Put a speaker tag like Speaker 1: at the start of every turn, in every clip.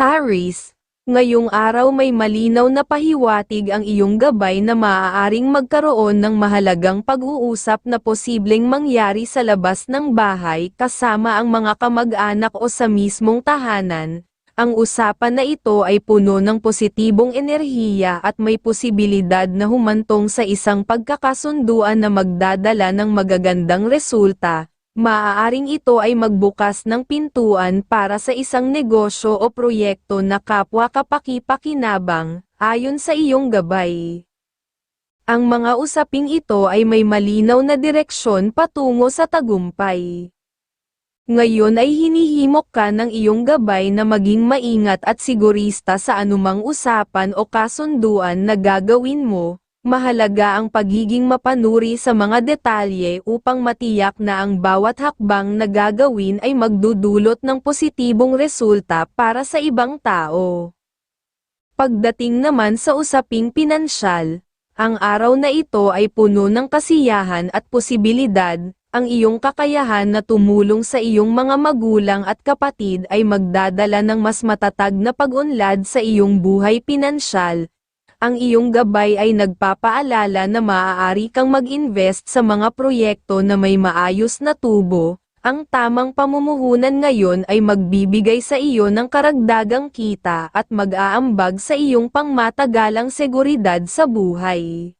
Speaker 1: Aries, ngayong araw may malinaw na pahiwatig ang iyong gabay na maaaring magkaroon ng mahalagang pag-uusap na posibleng mangyari sa labas ng bahay kasama ang mga kamag-anak o sa mismong tahanan. Ang usapan na ito ay puno ng positibong enerhiya at may posibilidad na humantong sa isang pagkakasunduan na magdadala ng magagandang resulta. Maaaring ito ay magbukas ng pintuan para sa isang negosyo o proyekto na kapwa kapaki-pakinabang, ayon sa iyong gabay. Ang mga usaping ito ay may malinaw na direksyon patungo sa tagumpay. Ngayon ay hinihimok ka ng iyong gabay na maging maingat at sigurista sa anumang usapan o kasunduan na gagawin mo. Mahalaga ang pagiging mapanuri sa mga detalye upang matiyak na ang bawat hakbang na gagawin ay magdudulot ng positibong resulta para sa ibang tao. Pagdating naman sa usaping pinansyal, ang araw na ito ay puno ng kasiyahan at posibilidad. Ang iyong kakayahan na tumulong sa iyong mga magulang at kapatid ay magdadala ng mas matatag na pag-unlad sa iyong buhay pinansyal. Ang iyong gabay ay nagpapaalala na maaari kang mag-invest sa mga proyekto na may maayos na tubo. Ang tamang pamumuhunan ngayon ay magbibigay sa iyo ng karagdagang kita at mag-aambag sa iyong pangmatagalang seguridad sa buhay.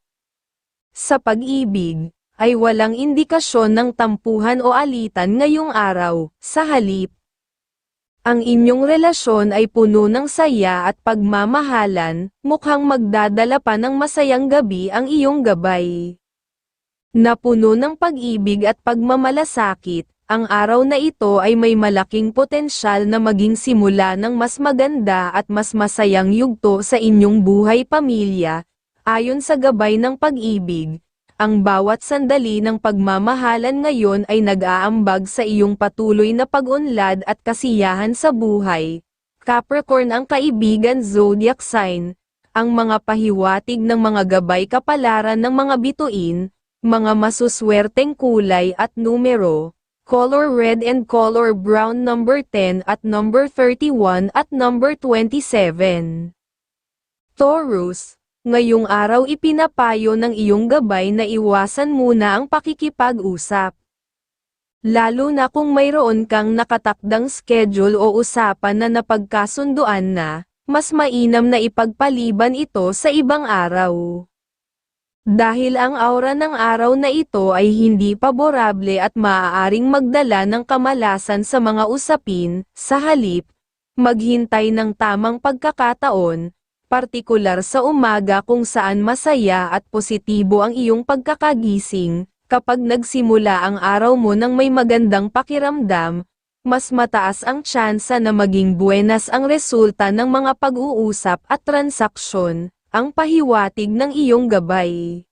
Speaker 1: Sa pag-ibig, ay walang indikasyon ng tampuhan o alitan ngayong araw. Sa halip, ang inyong relasyon ay puno ng saya at pagmamahalan, mukhang magdadala pa ng masayang gabi ang iyong gabay. Napuno ng pag-ibig at pagmamalasakit, ang araw na ito ay may malaking potensyal na maging simula ng mas maganda at mas masayang yugto sa inyong buhay pamilya. Ayon sa gabay ng pag-ibig, ang bawat sandali ng pagmamahalan ngayon ay nag-aambag sa iyong patuloy na pag-unlad at kasiyahan sa buhay. Capricorn ang kaibigan zodiac sign, ang mga pahiwatig ng mga gabay kapalaran ng mga bituin, mga masuswerteng kulay at numero, color red and color brown number 10 at number 31 at number 27. Taurus, ngayong araw ipinapayo ng iyong gabay na iwasan muna ang pakikipag-usap. Lalo na kung mayroon kang nakatakdang schedule o usapan na napagkasunduan na, mas mainam na ipagpaliban ito sa ibang araw. Dahil ang aura ng araw na ito ay hindi paborable at maaaring magdala ng kamalasan sa mga usapin, sa halip, maghintay ng tamang pagkakataon, partikular sa umaga kung saan masaya at positibo ang iyong pagkakagising. Kapag nagsimula ang araw mo ng may magandang pakiramdam, mas mataas ang tsansa na maging buenas ang resulta ng mga pag-uusap at transaksyon, ang pahiwatig ng iyong gabay.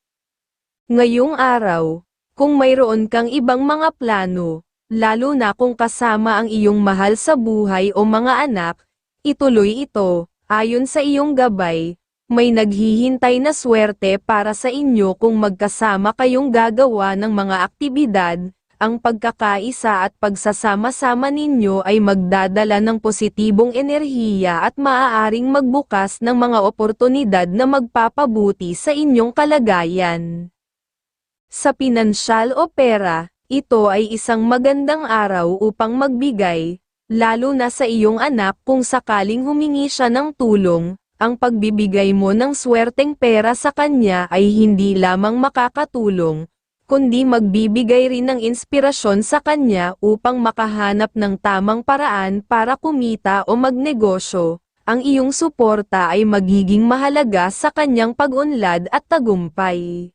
Speaker 1: Ngayong araw, kung mayroon kang ibang mga plano, lalo na kung kasama ang iyong mahal sa buhay o mga anak, ituloy ito. Ayon sa iyong gabay, may naghihintay na swerte para sa inyo kung magkasama kayong gagawa ng mga aktibidad. Ang pagkakaisa at pagsasama-sama ninyo ay magdadala ng positibong enerhiya at maaaring magbukas ng mga oportunidad na magpapabuti sa inyong kalagayan. Sa pinansyal o pera, ito ay isang magandang araw upang magbigay, lalo na sa iyong anak kung sakaling humingi siya ng tulong. Ang pagbibigay mo ng swerteng pera sa kanya ay hindi lamang makakatulong, kundi magbibigay rin ng inspirasyon sa kanya upang makahanap ng tamang paraan para kumita o magnegosyo. Ang iyong suporta ay magiging mahalaga sa kanyang pag-unlad at tagumpay.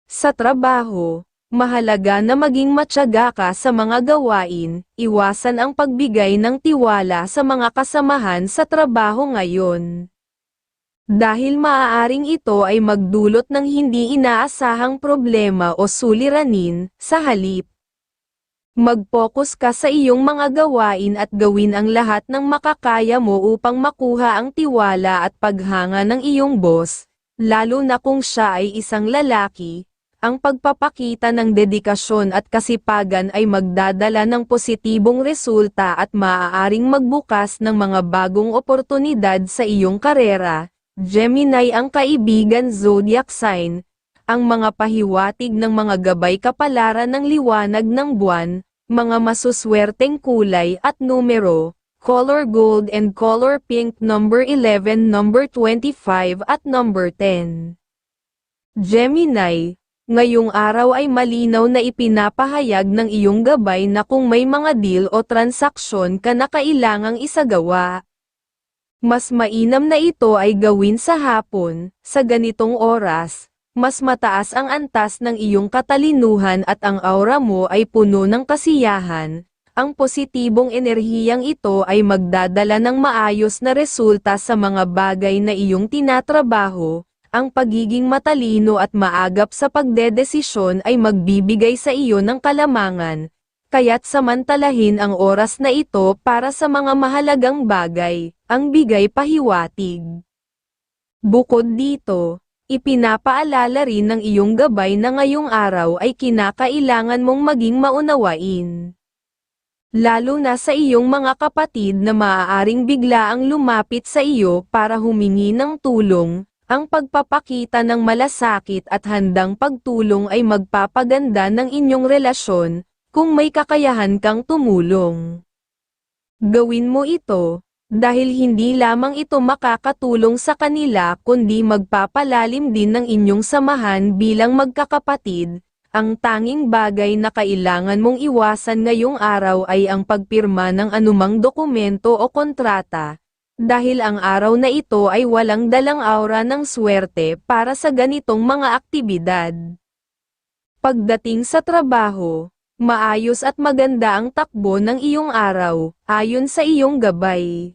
Speaker 1: Sa trabaho, mahalaga na maging matyaga ka sa mga gawain, iwasan ang pagbigay ng tiwala sa mga kasamahan sa trabaho ngayon. Dahil maaaring ito ay magdulot ng hindi inaasahang problema o suliranin, sa halip, mag-focus ka sa iyong mga gawain at gawin ang lahat ng makakaya mo upang makuha ang tiwala at paghanga ng iyong boss, lalo na kung siya ay isang lalaki. Ang pagpapakita ng dedikasyon at kasipagan ay magdadala ng positibong resulta at maaaring magbukas ng mga bagong oportunidad sa iyong karera. Gemini, ang kaibigan zodiac sign, ang mga pahiwatig ng mga gabay kapalaran ng liwanag ng buwan, mga masuswerteng kulay at numero, color gold and color pink, number 11, number 25 at number 10. Gemini, ngayong araw ay malinaw na ipinapahayag ng iyong gabay na kung may mga deal o transaksyon ka na kailangang isagawa, mas mainam na ito ay gawin sa hapon, sa ganitong oras. Mas mataas ang antas ng iyong katalinuhan at ang aura mo ay puno ng kasiyahan. Ang positibong enerhiyang ito ay magdadala ng maayos na resulta sa mga bagay na iyong tinatrabaho. Ang pagiging matalino at maagap sa pagdedesisyon ay magbibigay sa iyo ng kalamangan, kaya't samantalahin ang oras na ito para sa mga mahalagang bagay, ang bigay pahiwatig. Bukod dito, ipinapaalala rin ng iyong gabay na ngayong araw ay kinakailangan mong maging maunawain. Lalo na sa iyong mga kapatid na maaaring biglaang lumapit sa iyo para humingi ng tulong. Ang pagpapakita ng malasakit at handang pagtulong ay magpapaganda ng inyong relasyon, kung may kakayahan kang tumulong. Gawin mo ito, dahil hindi lamang ito makakatulong sa kanila kundi magpapalalim din ng inyong samahan bilang magkakapatid. Ang tanging bagay na kailangan mong iwasan ngayong araw ay ang pagpirma ng anumang dokumento o kontrata. Dahil ang araw na ito ay walang dalang aura ng swerte para sa ganitong mga aktibidad. Pagdating sa trabaho, maayos at maganda ang takbo ng iyong araw, ayon sa iyong gabay.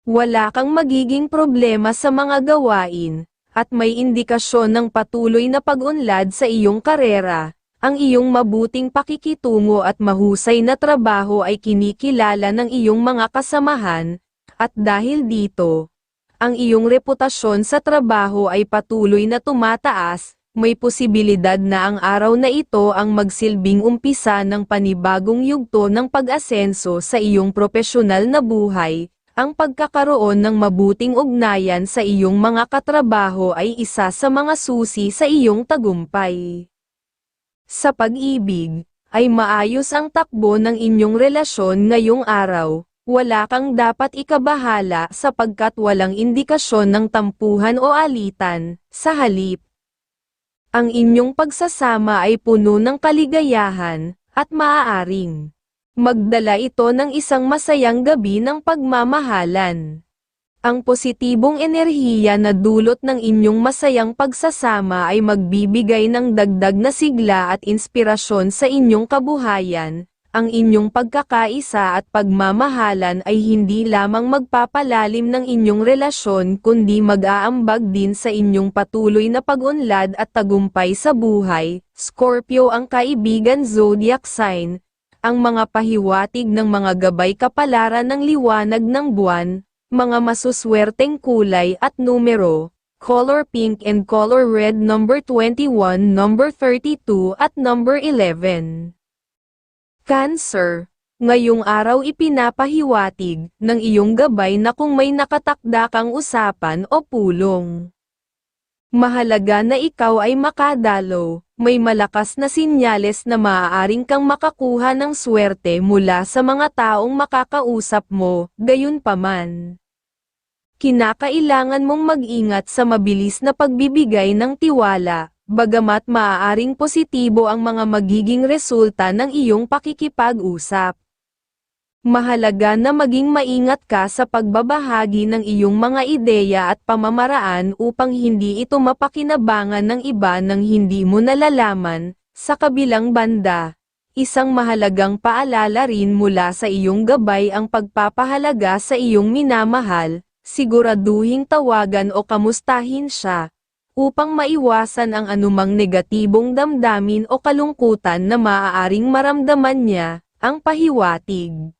Speaker 1: Wala kang magiging problema sa mga gawain, at may indikasyon ng patuloy na pag-unlad sa iyong karera. Ang iyong mabuting pakikitungo at mahusay na trabaho ay kinikilala ng iyong mga kasamahan. At dahil dito, ang iyong reputasyon sa trabaho ay patuloy na tumataas, may posibilidad na ang araw na ito ang magsilbing umpisa ng panibagong yugto ng pag-asenso sa iyong propesyonal na buhay. Ang pagkakaroon ng mabuting ugnayan sa iyong mga katrabaho ay isa sa mga susi sa iyong tagumpay. Sa pag-ibig, ay maayos ang takbo ng inyong relasyon ngayong araw. Wala kang dapat ikabahala sapagkat walang indikasyon ng tampuhan o alitan. Sa halip, ang inyong pagsasama ay puno ng kaligayahan, at maaaring magdala ito ng isang masayang gabi ng pagmamahalan. Ang positibong enerhiya na dulot ng inyong masayang pagsasama ay magbibigay ng dagdag na sigla at inspirasyon sa inyong kabuhayan. Ang inyong pagkakaisa at pagmamahalan ay hindi lamang magpapalalim ng inyong relasyon kundi mag-aambag din sa inyong patuloy na pag-unlad at tagumpay sa buhay. Scorpio, ang kaibigan zodiac sign, ang mga pahiwatig ng mga gabay kapalaran ng liwanag ng buwan, mga masuswerteng kulay at numero, color pink and color red, number 21, number 32 at number 11. Cancer, ngayong araw ipinapahiwatig ng iyong gabay na kung may nakatakda kang usapan o pulong, mahalaga na ikaw ay makadalo. May malakas na sinyales na maaaring kang makakuha ng swerte mula sa mga taong makakausap mo. Gayunpaman, kinakailangan mong mag-ingat sa mabilis na pagbibigay ng tiwala. Bagamat maaaring positibo ang mga magiging resulta ng iyong pakikipag-usap, mahalaga na maging maingat ka sa pagbabahagi ng iyong mga ideya at pamamaraan upang hindi ito mapakinabangan ng iba nang hindi mo nalalaman. Sa kabilang banda, isang mahalagang paalala rin mula sa iyong gabay ang pagpapahalaga sa iyong minamahal. Siguraduhing tawagan o kamustahin siya, upang maiwasan ang anumang negatibong damdamin o kalungkutan na maaaring maramdaman niya. Ang pahiwatig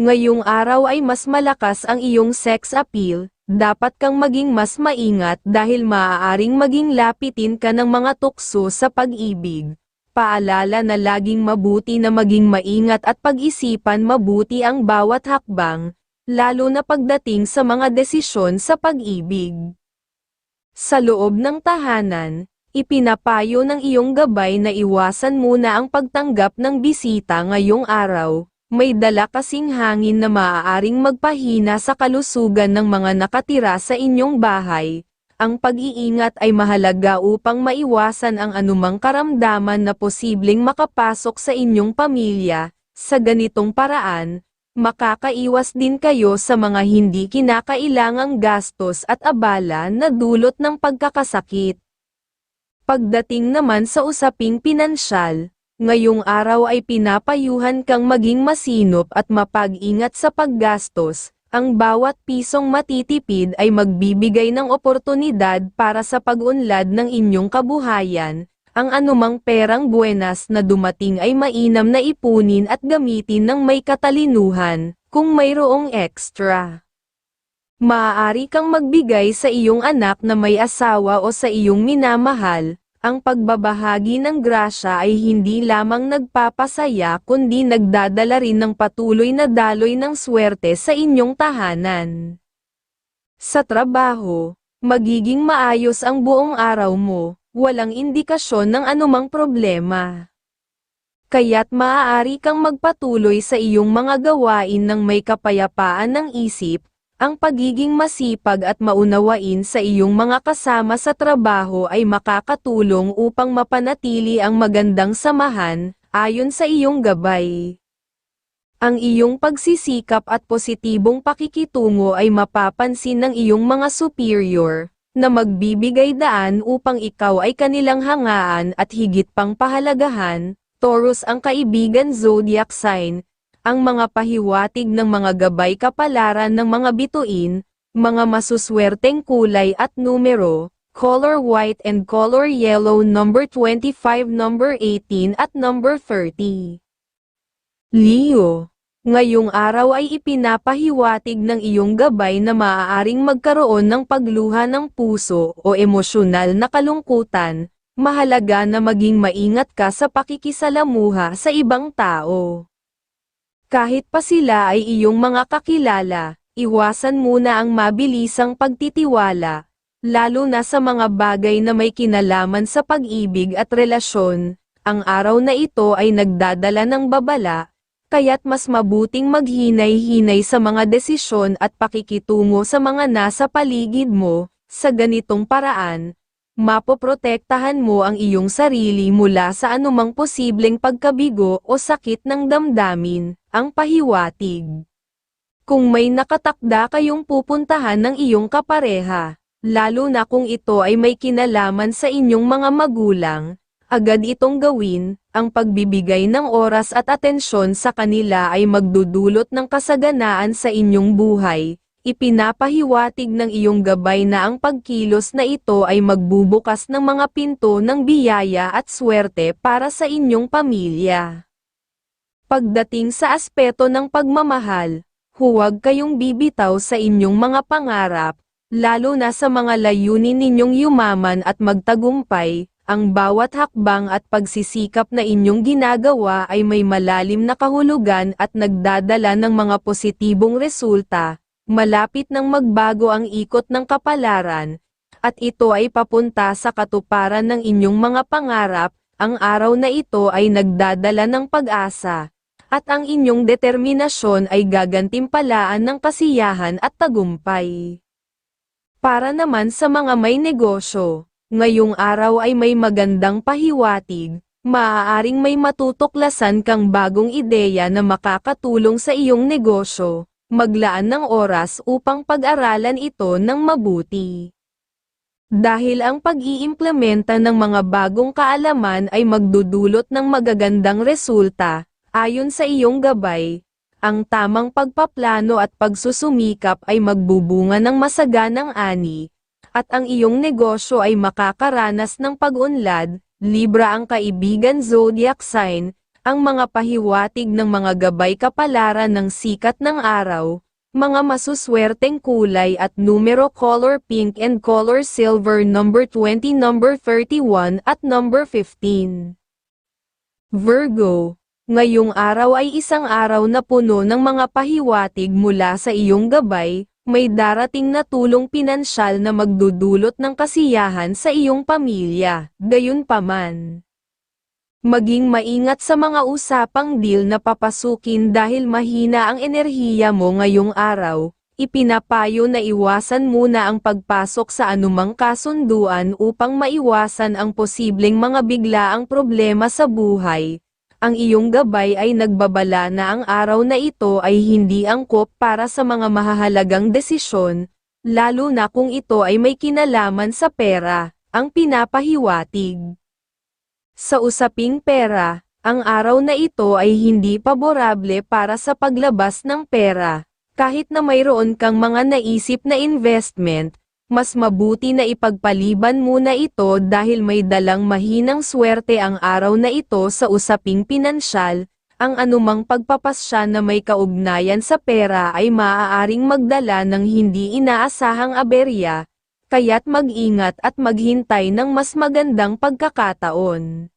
Speaker 1: ngayong araw ay mas malakas ang iyong sex appeal, dapat kang maging mas maingat dahil maaaring maging lapitin ka ng mga tukso sa pag-ibig. Paalala na laging mabuti na maging maingat at pag-isipan mabuti ang bawat hakbang, lalo na pagdating sa mga desisyon sa pag-ibig. Sa loob ng tahanan, ipinapayo ng iyong gabay na iwasan muna ang pagtanggap ng bisita ngayong araw. May dala kasing hangin na maaaring magpahina sa kalusugan ng mga nakatira sa inyong bahay. Ang pag-iingat ay mahalaga upang maiwasan ang anumang karamdaman na posibleng makapasok sa inyong pamilya. Sa ganitong paraan, makakaiwas din kayo sa mga hindi kinakailangang gastos at abala na dulot ng pagkakasakit. Pagdating naman sa usaping pinansyal, ngayong araw ay pinapayuhan kang maging masinop at mapag-ingat sa paggastos. Ang bawat pisong matitipid ay magbibigay ng oportunidad para sa pag-unlad ng inyong kabuhayan. Ang anumang perang buenas na dumating ay mainam na ipunin at gamitin ng may katalinuhan, kung mayroong extra. Maaari kang magbigay sa iyong anak na may asawa o sa iyong minamahal. Ang pagbabahagi ng grasya ay hindi lamang nagpapasaya kundi nagdadala rin ng patuloy na daloy ng swerte sa inyong tahanan. Sa trabaho, magiging maayos ang buong araw mo, walang indikasyon ng anumang problema. Kaya't maaari kang magpatuloy sa iyong mga gawain ng may kapayapaan ng isip. Ang pagiging masipag at maunawain sa iyong mga kasama sa trabaho ay makakatulong upang mapanatili ang magandang samahan, ayon sa iyong gabay. Ang iyong pagsisikap at positibong pakikitungo ay mapapansin ng iyong mga superior, na magbibigay daan upang ikaw ay kanilang hangaan at higit pang pahalagahan. Taurus ang kaibigan zodiac sign. Ang mga pahiwatig ng mga gabay kapalaran ng mga bituin, mga masuswerteng kulay at numero, color white and color yellow, number 25, number 18 at number 30. Leo, ngayong araw ay ipinapahiwatig ng iyong gabay na maaaring magkaroon ng pagluha ng puso o emosyonal na kalungkutan. Mahalaga na maging maingat ka sa pakikisalamuha sa ibang tao. Kahit pa sila ay iyong mga kakilala, iwasan muna ang mabilisang pagtitiwala, lalo na sa mga bagay na may kinalaman sa pag-ibig at relasyon. Ang araw na ito ay nagdadala ng babala, kaya't mas mabuting maghinay-hinay sa mga desisyon at pakikitungo sa mga nasa paligid mo. Sa ganitong paraan, mapoprotektahan mo ang iyong sarili mula sa anumang posibleng pagkabigo o sakit ng damdamin. Ang pahiwatig. Kung may nakatakda kayong pupuntahan ng iyong kapareha, lalo na kung ito ay may kinalaman sa inyong mga magulang, agad itong gawin. Ang pagbibigay ng oras at atensyon sa kanila ay magdudulot ng kasaganaan sa inyong buhay. Ipinapahiwatig ng iyong gabay na ang pagkilos na ito ay magbubukas ng mga pinto ng biyaya at swerte para sa inyong pamilya. Pagdating sa aspeto ng pagmamahal, huwag kayong bibitaw sa inyong mga pangarap, lalo na sa mga layunin ninyong yumaman at magtagumpay. Ang bawat hakbang at pagsisikap na inyong ginagawa ay may malalim na kahulugan at nagdadala ng mga positibong resulta. Malapit nang magbago ang ikot ng kapalaran, at ito ay papunta sa katuparan ng inyong mga pangarap. Ang araw na ito ay nagdadala ng pag-asa, at ang inyong determinasyon ay gagantimpalaan ng kasiyahan at tagumpay. Para naman sa mga may negosyo, ngayong araw ay may magandang pahiwatig. Maaaring may matutuklasan kang bagong ideya na makakatulong sa iyong negosyo. Maglaan ng oras upang pag-aralan ito ng mabuti. Dahil ang pag-iimplementa ng mga bagong kaalaman ay magdudulot ng magagandang resulta, ayon sa iyong gabay, ang tamang pagpaplano at pagsusumikap ay magbubunga ng masaganang ani, at ang iyong negosyo ay makakaranas ng pag-unlad. Libra ang kaibigan zodiac sign. Ang mga pahiwatig ng mga gabay kapalaran ng sikat ng araw, Mga masuswerteng kulay at numero color pink and color silver number 20, number 31 at number 15. Virgo, ngayong araw ay isang araw na puno ng mga pahiwatig mula sa iyong gabay, may darating na tulong pinansyal na magdudulot ng kasiyahan sa iyong pamilya. Gayunpaman, maging maingat sa mga usapang deal na papasukin dahil mahina ang enerhiya mo ngayong araw. Ipinapayo na iwasan muna ang pagpasok sa anumang kasunduan upang maiwasan ang posibleng mga biglaang problema sa buhay. Ang iyong gabay ay nagbabala na ang araw na ito ay hindi angkop para sa mga mahahalagang desisyon, lalo na kung ito ay may kinalaman sa pera, ang pinapahiwatig. Sa usaping pera, ang araw na ito ay hindi paborable para sa paglabas ng pera. Kahit na mayroon kang mga naisip na investment, mas mabuti na ipagpaliban muna ito dahil may dalang mahinang swerte ang araw na ito sa usaping pinansyal. Ang anumang pagpapasya na may kaugnayan sa pera ay maaaring magdala ng hindi inaasahang aberya, kaya't mag-ingat at maghintay ng mas magandang pagkakataon.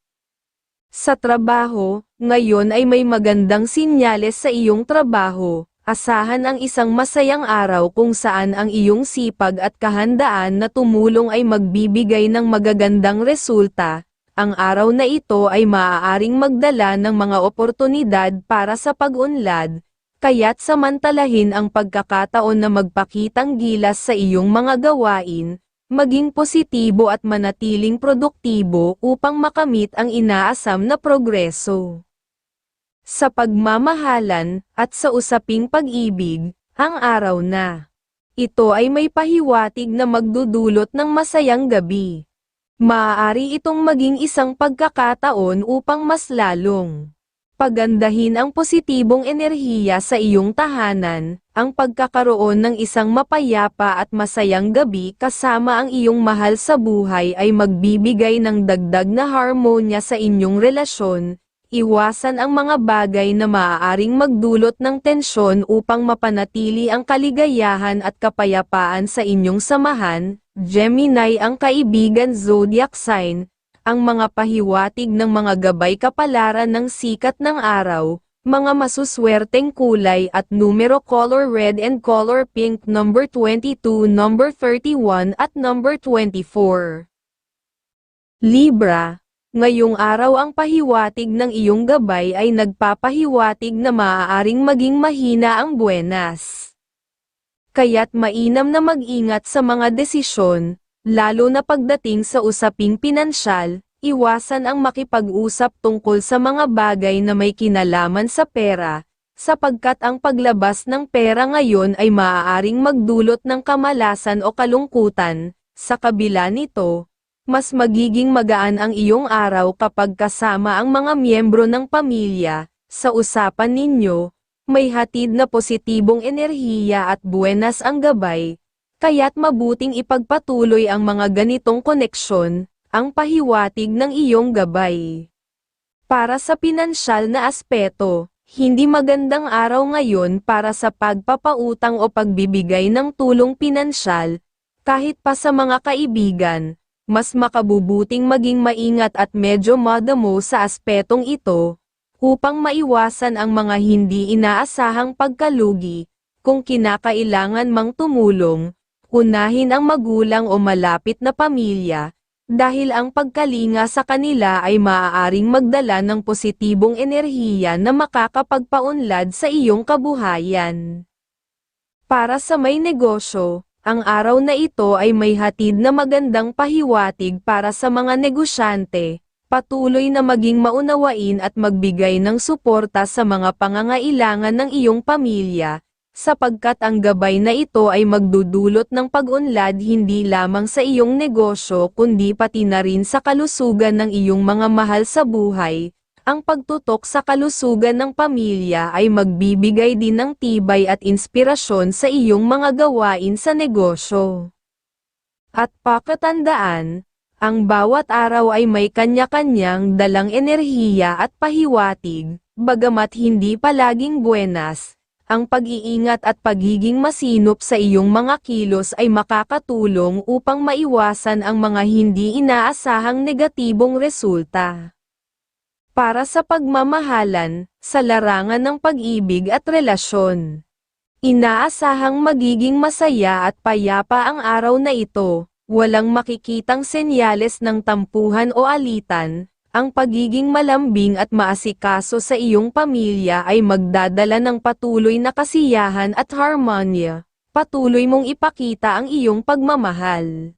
Speaker 1: Sa trabaho, ngayon ay may magandang sinyales sa iyong trabaho. Asahan ang isang masayang araw kung saan ang iyong sipag at kahandaan na tumulong ay magbibigay ng magagandang resulta. Ang araw na ito ay maaaring magdala ng mga oportunidad para sa pag-unlad, kaya't samantalahin ang pagkakataon na magpakitang gilas sa iyong mga gawain, maging positibo at manatiling produktibo upang makamit ang inaasam na progreso. Sa pagmamahalan, at sa usaping pag-ibig, ang araw na ito ay may pahiwatig na magdudulot ng masayang gabi. Maaari itong maging isang pagkakataon upang mas lalong pagandahin ang positibong enerhiya sa iyong tahanan, ang pagkakaroon ng isang mapayapa at masayang gabi kasama ang iyong mahal sa buhay ay magbibigay ng dagdag na harmonya sa inyong relasyon. Iwasan ang mga bagay na maaaring magdulot ng tensyon upang mapanatili ang kaligayahan at kapayapaan sa inyong samahan. Gemini ang kaibigan zodiac sign. Ang mga pahiwatig ng mga gabay kapalaran ng sikat ng araw, mga masuswerteng kulay at numero color red and color pink number 22, number 31 at number 24. Libra, ngayong araw ang pahiwatig ng iyong gabay ay nagpapahiwatig na maaaring maging mahina ang buenas. Kaya't mainam na mag-ingat sa mga desisyon, lalo na pagdating sa usaping pinansyal, iwasan ang makipag-usap tungkol sa mga bagay na may kinalaman sa pera, sapagkat ang paglabas ng pera ngayon ay maaaring magdulot ng kamalasan o kalungkutan. Sa kabila nito, mas magiging magaan ang iyong araw kapag kasama ang mga miyembro ng pamilya. Sa usapan ninyo, may hatid na positibong enerhiya at buenas ang gabay, kaya't mabuting ipagpatuloy ang mga ganitong koneksyon, ang pahiwatig ng iyong gabay. Para sa pinansyal na aspeto, hindi magandang araw ngayon para sa pagpapautang o pagbibigay ng tulong pinansyal, kahit pa sa mga kaibigan. Mas makabubuting maging maingat at medyo madamo sa aspetong ito, upang maiwasan ang mga hindi inaasahang pagkalugi. Kung kinakailangan mang tumulong, unahin ang magulang o malapit na pamilya, dahil ang pagkalinga sa kanila ay maaaring magdala ng positibong enerhiya na makakapagpaunlad sa iyong kabuhayan. Para sa may negosyo, ang araw na ito ay may hatid na magandang pahiwatig para sa mga negosyante, patuloy na maging maunawain at magbigay ng suporta sa mga pangangailangan ng iyong pamilya, sapagkat ang gabay na ito ay magdudulot ng pag-unlad hindi lamang sa iyong negosyo kundi pati na rin sa kalusugan ng iyong mga mahal sa buhay. Ang pagtutok sa kalusugan ng pamilya ay magbibigay din ng tibay at inspirasyon sa iyong mga gawain sa negosyo. At pakatandaan, ang bawat araw ay may kanya-kanyang dalang enerhiya at pahiwatig, bagamat hindi palaging buenas. ang pag-iingat at pagiging masinop sa iyong mga kilos ay makakatulong upang maiwasan ang mga hindi inaasahang negatibong resulta. Para sa pagmamahalan, sa larangan ng pag-ibig at relasyon. Inaasahang magiging masaya at payapa ang araw na ito, walang makikitang senyales ng tampuhan o alitan. Ang pagiging malambing at maasikaso sa iyong pamilya ay magdadala ng patuloy na kasiyahan at harmonya. Patuloy mong ipakita ang iyong pagmamahal.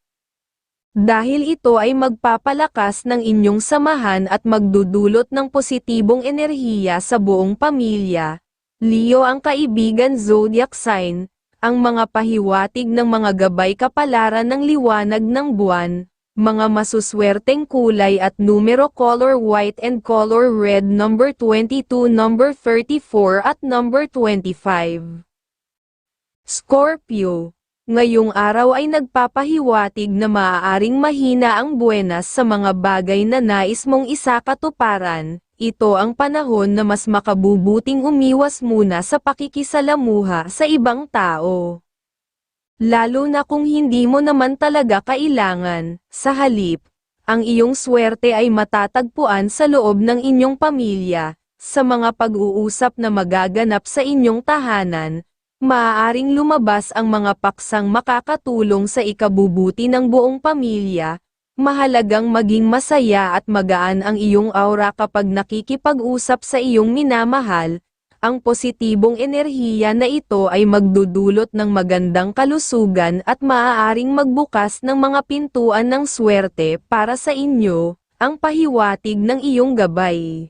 Speaker 1: Dahil ito ay magpapalakas ng inyong samahan at magdudulot ng positibong enerhiya sa buong pamilya. Leo, ang kaibigan zodiac sign, ang mga pahiwatig ng mga gabay kapalaran ng liwanag ng buwan. Mga masuswerteng kulay at numero: color white and color red, number 22, number 34 at number 25. Scorpio, ngayong araw ay nagpapahiwatig na maaaring mahina ang buwenas sa mga bagay na nais mong isakatuparan. Ito ang panahon na mas makabubuting umiwas muna sa pakikisalamuha sa ibang tao. Lalo na kung hindi mo naman talaga kailangan. Sa halip, ang iyong swerte ay matatagpuan sa loob ng inyong pamilya, sa mga pag-uusap na magaganap sa inyong tahanan. Maaaring lumabas ang mga paksang makakatulong sa ikabubuti ng buong pamilya. Mahalagang maging masaya at magaan ang iyong aura kapag nakikipag-usap sa iyong minamahal. Ang positibong enerhiya na ito ay magdudulot ng magandang kalusugan at maaaring magbukas ng mga pintuan ng swerte para sa inyo, ang pahiwatig ng iyong gabay.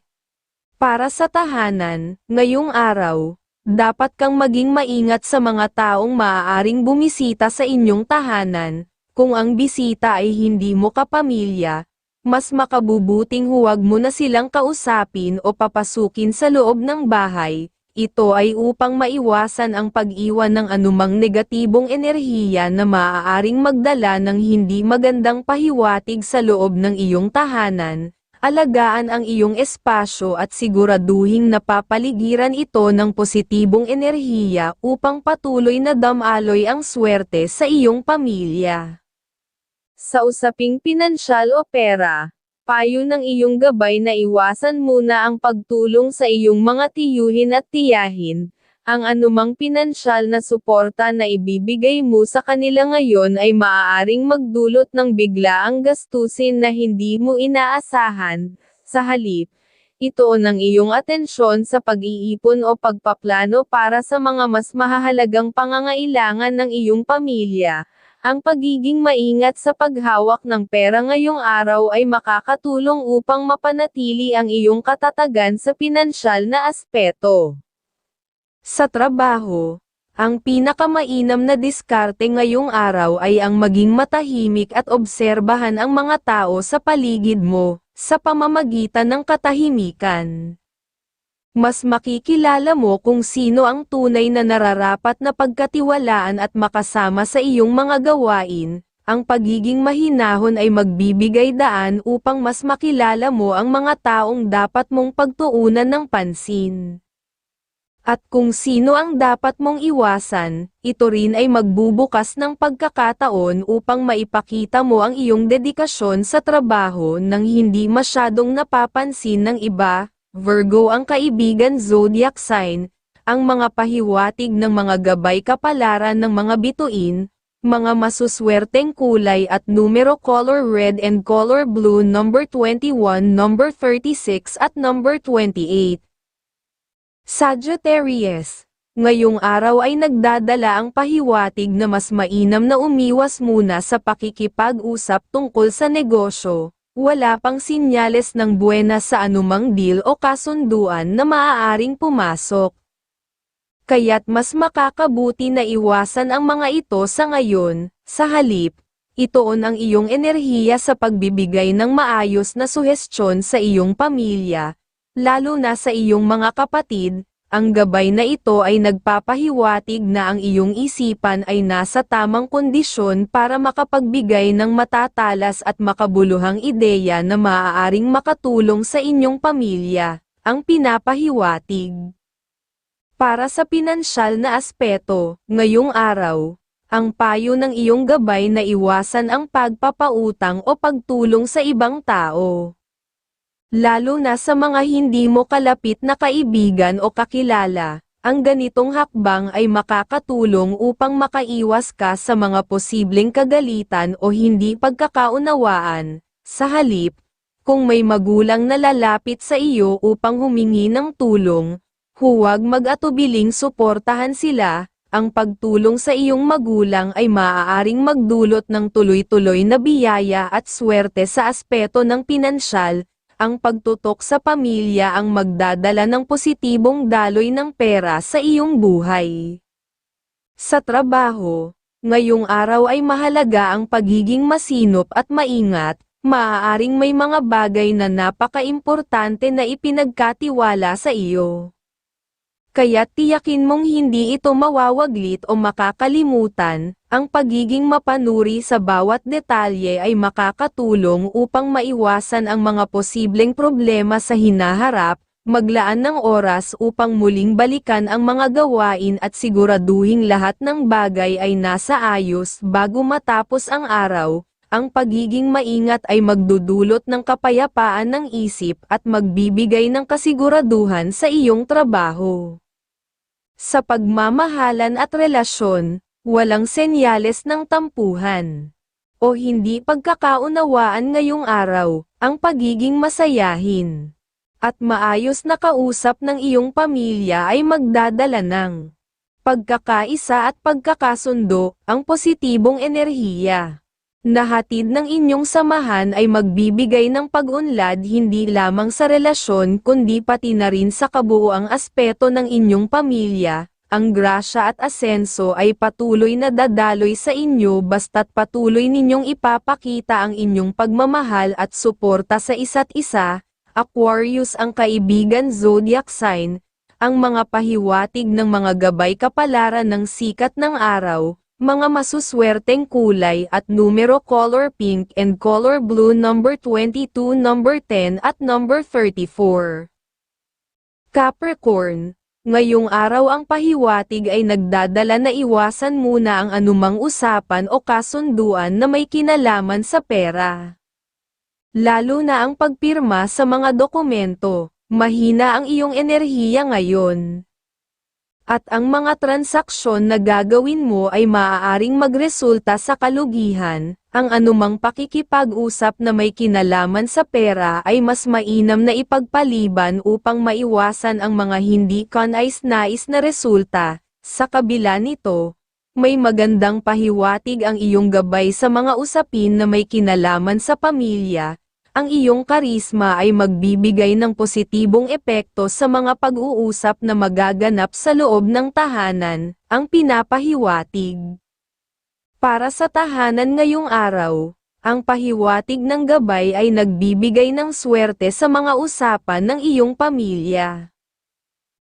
Speaker 1: Para sa tahanan, ngayong araw, dapat kang maging maingat sa mga taong maaaring bumisita sa inyong tahanan. Kung ang bisita ay hindi mo kapamilya, mas makabubuting huwag mo na silang kausapin o papasukin sa loob ng bahay. Ito ay upang maiwasan ang pag-iwan ng anumang negatibong enerhiya na maaaring magdala ng hindi magandang pahiwatig sa loob ng iyong tahanan. Alagaan ang iyong espasyo at siguraduhing napapaligiran ito ng positibong enerhiya upang patuloy na damaloy ang swerte sa iyong pamilya. Sa usaping pinansyal o pera, payo ng iyong gabay na iwasan muna ang pagtulong sa iyong mga tiyuhin at tiyahin. Ang anumang pinansyal na suporta na ibibigay mo sa kanila ngayon ay maaaring magdulot ng biglaang gastusin na hindi mo inaasahan. Sa halip, ituon ang iyong atensyon sa pag-iipon o pagpaplano para sa mga mas mahahalagang pangangailangan ng iyong pamilya. Ang pagiging maingat sa paghawak ng pera ngayong araw ay makakatulong upang mapanatili ang iyong katatagan sa pinansyal na aspeto. Sa trabaho, ang pinakamainam na diskarte ngayong araw ay ang maging matahimik at obserbahan ang mga tao sa paligid mo, sa pamamagitan ng katahimikan. Mas makikilala mo kung sino ang tunay na nararapat na pagkatiwalaan at makasama sa iyong mga gawain. Ang pagiging mahinahon ay magbibigay daan upang mas makilala mo ang mga taong dapat mong pagtuunan ng pansin. At kung sino ang dapat mong iwasan, ito rin ay magbubukas ng pagkakataon upang maipakita mo ang iyong dedikasyon sa trabaho nang hindi masyadong napapansin ng iba. Virgo, ang kaibigan zodiac sign, ang mga pahiwatig ng mga gabay kapalaran ng mga bituin, mga masuswerteng kulay at numero: color red and color blue, number 21, number 36 at number 28. Sagittarius, ngayong araw ay nagdadala ang pahiwatig na mas mainam na umiwas muna sa pakikipag-usap tungkol sa negosyo. Wala pang sinyales ng buwenas sa anumang deal o kasunduan na maaaring pumasok. Kaya't mas makakabuti na iwasan ang mga ito sa ngayon. Sa halip, ituon ang iyong enerhiya sa pagbibigay ng maayos na suhestyon sa iyong pamilya, lalo na sa iyong mga kapatid. Ang gabay na ito ay nagpapahiwatig na ang iyong isipan ay nasa tamang kondisyon para makapagbigay ng matatalas at makabuluhang ideya na maaaring makatulong sa inyong pamilya. Ang pinapahiwatig Para sa pinansyal na aspeto, ngayong araw, ang payo ng iyong gabay na iwasan ang pagpapautang o pagtulong sa ibang tao. Lalo na sa mga hindi mo kalapit na kaibigan o kakilala, ang ganitong hakbang ay makakatulong upang makaiwas ka sa mga posibleng kagalitan o hindi pagkakaunawaan. Sa halip, kung may magulang na lalapit sa iyo upang humingi ng tulong, huwag mag-atubiling suportahan sila. Ang pagtulong sa iyong magulang ay maaaring magdulot ng tuloy-tuloy na biyaya at swerte sa aspeto ng pinansyal. Ang pagtutok sa pamilya ang magdadala ng positibong daloy ng pera sa iyong buhay. Sa trabaho, ngayong araw ay mahalaga ang pagiging masinop at maingat. Maaaring may mga bagay na napaka-importante na ipinagkatiwala sa iyo. Kaya tiyakin mong hindi ito mawawaglit o makakalimutan. Ang pagiging mapanuri sa bawat detalye ay makakatulong upang maiwasan ang mga posibleng problema sa hinaharap. Maglaan ng oras upang muling balikan ang mga gawain at siguraduhing lahat ng bagay ay nasa ayos bago matapos ang araw. Ang pagiging maingat ay magdudulot ng kapayapaan ng isip at magbibigay ng kasiguraduhan sa iyong trabaho. Sa pagmamahalan at relasyon, walang senyales ng tampuhan o hindi pagkakaunawaan ngayong araw. Ang pagiging masayahin at maayos na kausap ng iyong pamilya ay magdadala ng pagkakaisa at pagkakasundo. Ang positibong enerhiya na hatid ng inyong samahan ay magbibigay ng pag-unlad hindi lamang sa relasyon kundi pati na rin sa kabuuang aspeto ng inyong pamilya. Ang grasya at asenso ay patuloy na dadaloy sa inyo basta't patuloy ninyong ipapakita ang inyong pagmamahal at suporta sa isa't isa. Aquarius ang kaibigan zodiac sign, ang mga pahiwatig ng mga gabay kapalaran ng sikat ng araw. Mga masuswerteng kulay at numero color pink and color blue number 22, number 10 at number 34. Capricorn, ngayong araw ang pahiwatig ay nagdadala na iwasan muna ang anumang usapan o kasunduan na may kinalaman sa pera. Lalo na ang pagpirma sa mga dokumento, mahina ang iyong enerhiya ngayon. At ang mga transaksyon na gagawin mo ay maaaring magresulta sa kalugihan. Ang anumang pakikipag-usap na may kinalaman sa pera ay mas mainam na ipagpaliban upang maiwasan ang mga hindi kanais-nais na resulta. Sa kabila nito, may magandang pahiwatig ang iyong gabay sa mga usapin na may kinalaman sa pamilya. Ang iyong karisma ay magbibigay ng positibong epekto sa mga pag-uusap na magaganap sa loob ng tahanan, ang pinapahiwatig. Para sa tahanan ngayong araw, ang pahiwatig ng gabay ay nagbibigay ng swerte sa mga usapan ng iyong pamilya.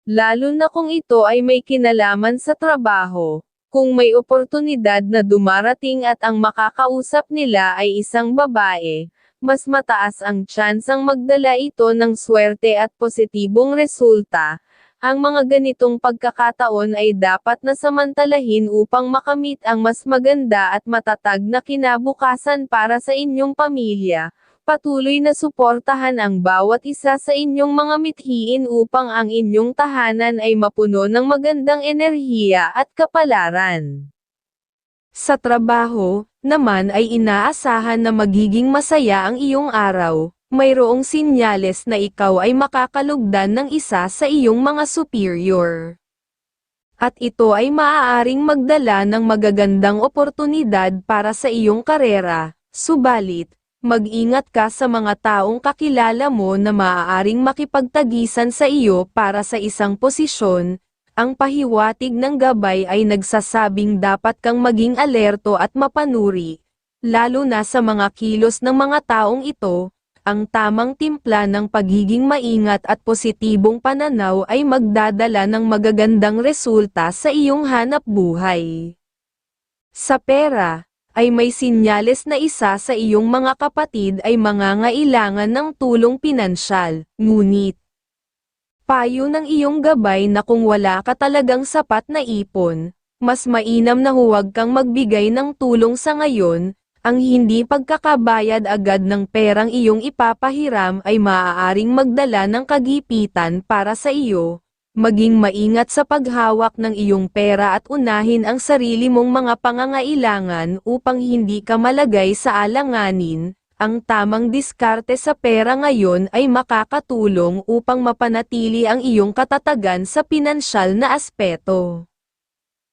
Speaker 1: Lalo na kung ito ay may kinalaman sa trabaho, kung may oportunidad na dumarating at ang makakausap nila ay isang babae, mas mataas ang tsansang magdala ito ng swerte at positibong resulta. Ang mga ganitong pagkakataon ay dapat na samantalahin upang makamit ang mas maganda at matatag na kinabukasan para sa inyong pamilya. Patuloy na suportahan ang bawat isa sa inyong mga mithiin upang ang inyong tahanan ay mapuno ng magandang enerhiya at kapalaran. Sa trabaho, naman ay inaasahan na magiging masaya ang iyong araw. Mayroong sinyales na ikaw ay makakalugdan ng isa sa iyong mga superior. At ito ay maaaring magdala ng magagandang oportunidad para sa iyong karera. Subalit, mag-ingat ka sa mga taong kakilala mo na maaaring makipagtagisan sa iyo para sa isang posisyon. Ang pahiwatig ng gabay ay nagsasabing dapat kang maging alerto at mapanuri, lalo na sa mga kilos ng mga taong ito. Ang tamang timpla ng pagiging maingat at positibong pananaw ay magdadala ng magagandang resulta sa iyong hanap buhay. Sa pera, ay may sinyales na isa sa iyong mga kapatid ay mangangailangan ng tulong pinansyal, ngunit Payo ng iyong gabay na kung wala ka talagang sapat na ipon, mas mainam na huwag kang magbigay ng tulong sa ngayon. Ang hindi pagkakabayad agad ng perang iyong ipapahiram ay maaaring magdala ng kagipitan para sa iyo. Maging maingat sa paghawak ng iyong pera at unahin ang sarili mong mga pangangailangan upang hindi ka malagay sa alanganin. Ang tamang diskarte sa pera ngayon ay makakatulong upang mapanatili ang iyong katatagan sa pinansyal na aspeto.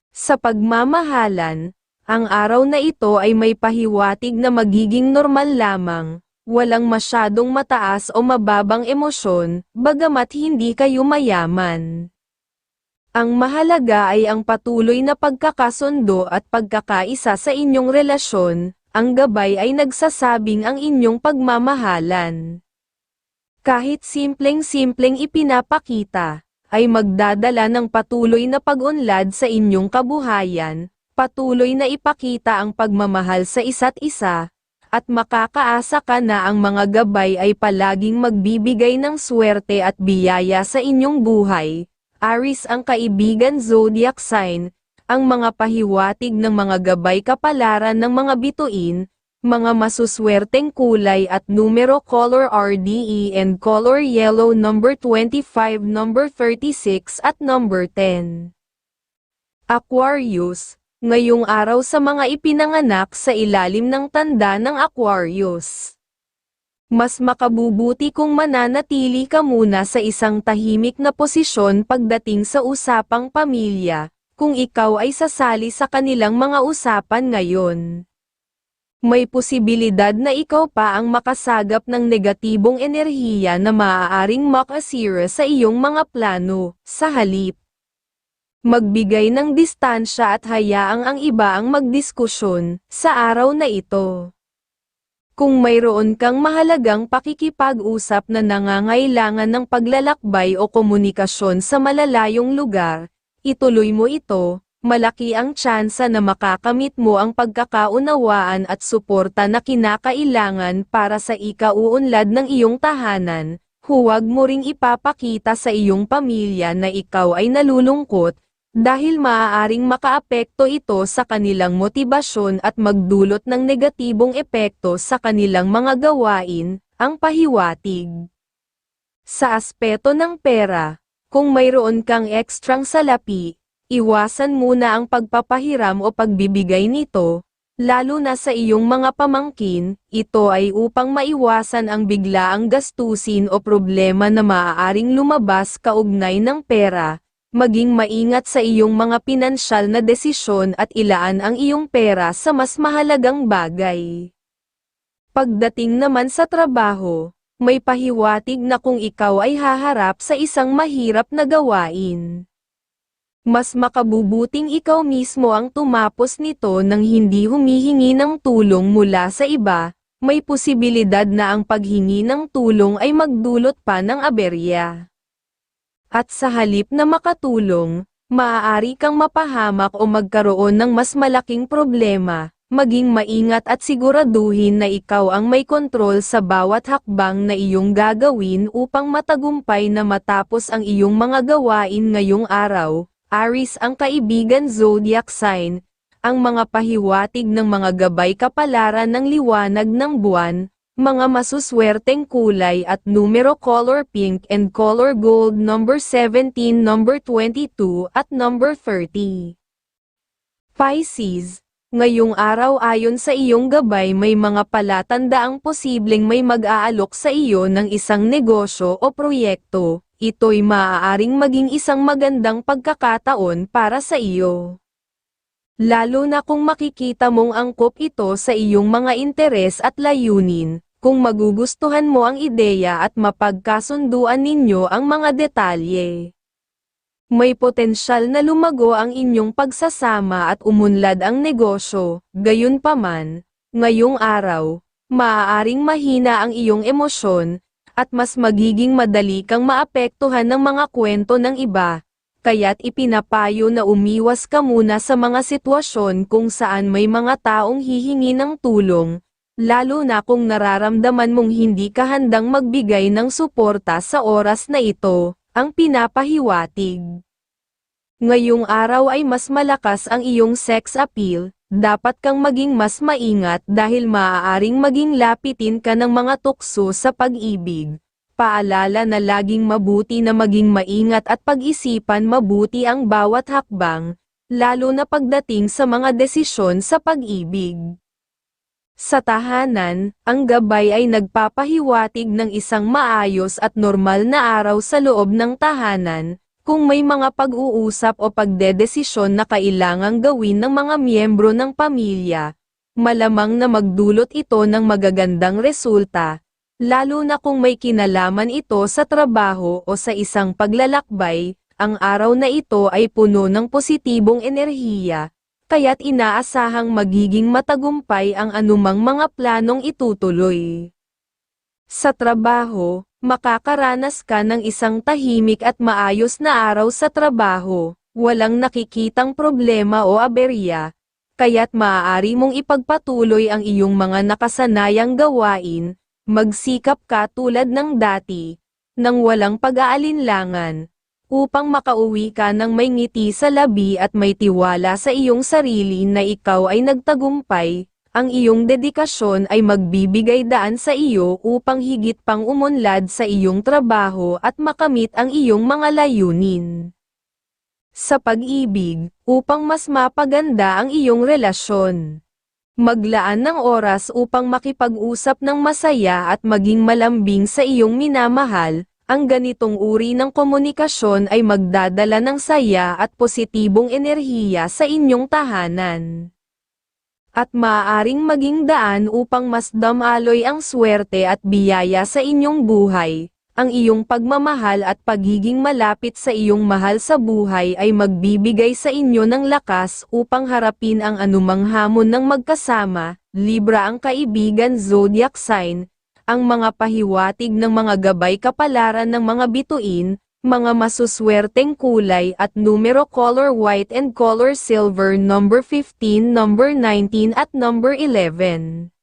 Speaker 1: Sa pagmamahalan, ang araw na ito ay may pahiwatig na magiging normal lamang, walang masyadong mataas o mababang emosyon, bagamat hindi kayo mayaman. Ang mahalaga ay ang patuloy na pagkakasundo at pagkakaisa sa inyong relasyon. Ang gabay ay nagsasabing ang inyong pagmamahalan, kahit simpleng-simpleng ipinapakita, ay magdadala ng patuloy na pag-unlad sa inyong kabuhayan. Patuloy na ipakita ang pagmamahal sa isa't isa, at makakaasa ka na ang mga gabay ay palaging magbibigay ng swerte at biyaya sa inyong buhay. Aries ang kaibigan zodiac sign, ang mga pahiwatig ng mga gabay kapalaran ng mga bituin, mga masuswerteng kulay at numero color RDE and color yellow number 25, number 36 at number 10. Aquarius, ngayong araw sa mga ipinanganak sa ilalim ng tanda ng Aquarius. Mas makabubuti kung mananatili ka muna sa isang tahimik na posisyon pagdating sa usapang pamilya, kung ikaw ay sasali sa kanilang mga usapan ngayon. May posibilidad na ikaw pa ang makasagap ng negatibong enerhiya na maaaring makasira sa iyong mga plano. Sa halip, magbigay ng distansya at hayaang ang iba ang magdiskusyon sa araw na ito. Kung mayroon kang mahalagang pakikipag-usap na nangangailangan ng paglalakbay o komunikasyon sa malalayong lugar, ituloy mo ito. Malaki ang tsansa na makakamit mo ang pagkakaunawaan at suporta na kinakailangan para sa ikauunlad ng iyong tahanan. Huwag mo ring ipapakita sa iyong pamilya na ikaw ay nalulungkot, dahil maaaring makaapekto ito sa kanilang motibasyon at magdulot ng negatibong epekto sa kanilang mga gawain. Ang pahiwatig sa aspeto ng pera, kung mayroon kang ekstrang salapi, iwasan muna ang pagpapahiram o pagbibigay nito, lalo na sa iyong mga pamangkin. Ito ay upang maiwasan ang biglaang gastusin o problema na maaaring lumabas kaugnay ng pera. Maging maingat sa iyong mga pinansyal na desisyon at ilaan ang iyong pera sa mas mahalagang bagay. Pagdating naman sa trabaho, may pahiwatig na kung ikaw ay haharap sa isang mahirap na gawain, mas makabubuting ikaw mismo ang tumapos nito nang hindi humihingi ng tulong mula sa iba. May posibilidad na ang paghingi ng tulong ay magdulot pa ng aberya. At sa halip na makatulong, maaari kang mapahamak o magkaroon ng mas malaking problema. Maging maingat at siguraduhin na ikaw ang may kontrol sa bawat hakbang na iyong gagawin upang matagumpay na matapos ang iyong mga gawain ngayong araw. Aries ang kaibigan zodiac sign, ang mga pahiwatig ng mga gabay kapalaran ng liwanag ng buwan, mga masuswerteng kulay at numero color pink and color gold number 17, number 22 at number 30. Pisces, ngayong araw ayon sa iyong gabay may mga palatandaang posibleng may mag-aalok sa iyo ng isang negosyo o proyekto. Ito'y maaaring maging isang magandang pagkakataon para sa iyo. Lalo na kung makikita mong angkop ito sa iyong mga interes at layunin, kung magugustuhan mo ang ideya at mapagkasunduan ninyo ang mga detalye. May potensyal na lumago ang inyong pagsasama at umunlad ang negosyo. Gayunpaman, ngayong araw, maaaring mahina ang iyong emosyon, at mas magiging madali kang maapektuhan ng mga kwento ng iba, kaya't ipinapayo na umiwas ka muna sa mga sitwasyon kung saan may mga taong hihingi ng tulong, lalo na kung nararamdaman mong hindi ka handang magbigay ng suporta sa oras na ito. ang pinapahiwatig. Ngayong araw ay mas malakas ang iyong sex appeal, dapat kang maging mas maingat dahil maaaring maging lapitin ka ng mga tukso sa pag-ibig. Paalala na laging mabuti na maging maingat at pag-isipan mabuti ang bawat hakbang, lalo na pagdating sa mga desisyon sa pag-ibig. Sa tahanan, ang gabay ay nagpapahiwatig ng isang maayos at normal na araw sa loob ng tahanan, kung may mga pag-uusap o pagdedesisyon na kailangang gawin ng mga miyembro ng pamilya. Malamang na magdulot ito ng magagandang resulta, lalo na kung may kinalaman ito sa trabaho o sa isang paglalakbay. Ang araw na ito ay puno ng positibong enerhiya, kaya't inaasahang magiging matagumpay ang anumang mga planong itutuloy. Sa trabaho, makakaranas ka ng isang tahimik at maayos na araw sa trabaho, walang nakikitang problema o aberya, kaya't maaari mong ipagpatuloy ang iyong mga nakasanayang gawain, magsikap ka tulad ng dati, nang walang pag-aalinlangan, upang makauwi ka ng may ngiti sa labi at may tiwala sa iyong sarili na ikaw ay nagtagumpay. Ang iyong dedikasyon ay magbibigay daan sa iyo upang higit pang umunlad sa iyong trabaho at makamit ang iyong mga layunin. Sa pag-ibig, upang mas mapaganda ang iyong relasyon. Maglaan ng oras upang makipag-usap ng masaya at maging malambing sa iyong minamahal. Ang ganitong uri ng komunikasyon ay magdadala ng saya at positibong enerhiya sa inyong tahanan. At maaaring maging daan upang mas damaloy ang swerte at biyaya sa inyong buhay. Ang iyong pagmamahal at pagiging malapit sa iyong mahal sa buhay ay magbibigay sa inyo ng lakas upang harapin ang anumang hamon ng magkasama. Libra ang kaibigan zodiac sign. Ang mga pahiwatig ng mga gabay kapalaran ng mga bituin, mga masuswerteng kulay at numero color white and color silver number 15, number 19 at number 11.